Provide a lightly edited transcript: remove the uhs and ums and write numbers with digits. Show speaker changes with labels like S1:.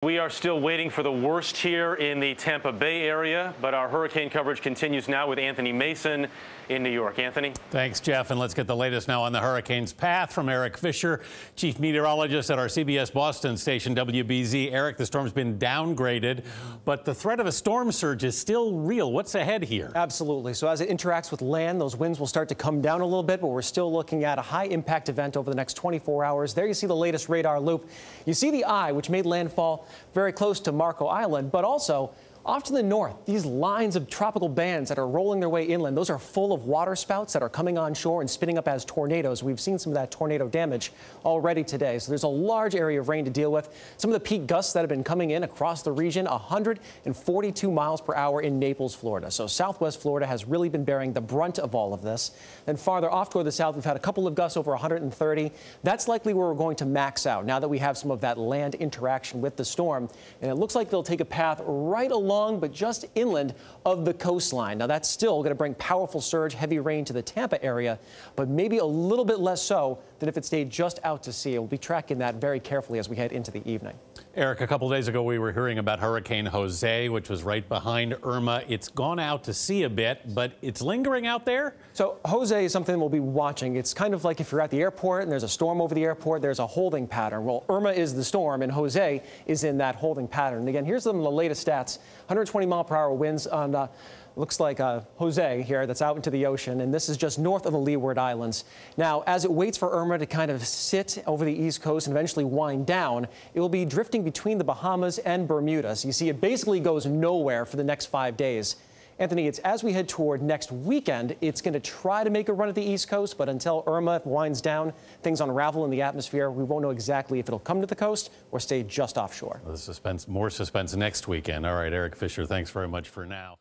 S1: We are still waiting for the worst here in the Tampa Bay area, but our hurricane coverage continues now with Anthony Mason in New York. Anthony?
S2: Thanks, Jeff. And let's get the latest now on the hurricane's path from Eric Fisher, chief meteorologist at our CBS Boston station, WBZ. Eric, the storm's been downgraded, but the threat of a storm surge is still real. What's ahead here?
S3: Absolutely. So as it interacts with land, those winds will start to come down a little bit, but we're still looking at a high impact event over the next 24 hours. There you see the latest radar loop. You see the eye, which made landfall very close to Marco Island, but also off to the north, these lines of tropical bands that are rolling their way inland, those are full of water spouts that are coming onshore and spinning up as tornadoes. We've seen some of that tornado damage already today. So there's a large area of rain to deal with. Some of the peak gusts that have been coming in across the region, 142 miles per hour in Naples, Florida. So southwest Florida has really been bearing the brunt of all of this. Then farther off toward the south, we've had a couple of gusts over 130. That's likely where we're going to max out now that we have some of that land interaction with the storm. And it looks like they'll take a path right along, but just inland of the coastline. Now, that's still going to bring powerful surge, heavy rain to the Tampa area, but maybe a little bit less so than if it stayed just out to sea. We'll be tracking that very carefully as we head into the evening.
S2: Eric, a couple days ago, we were hearing about Hurricane Jose, which was right behind Irma. It's gone out to sea a bit, but it's lingering out there?
S3: So Jose is something we'll be watching. It's kind of like if you're at the airport and there's a storm over the airport, there's a holding pattern. Well, Irma is the storm, and Jose is in that holding pattern. And again, here's some of the latest stats. 120-mile-per-hour winds on looks like Jose here that's out into the ocean, and this is just north of the Leeward Islands. Now, as it waits for Irma to kind of sit over the East Coast and eventually wind down, it will be drifting between the Bahamas and Bermuda. So you see, it basically goes nowhere for the next 5 days. Anthony, it's as we head toward next weekend, it's going to try to make a run at the East Coast, but until Irma winds down, things unravel in the atmosphere. We won't know exactly if it'll come to the coast or stay just offshore.
S2: More suspense next weekend. All right, Eric Fisher, thanks very much for now.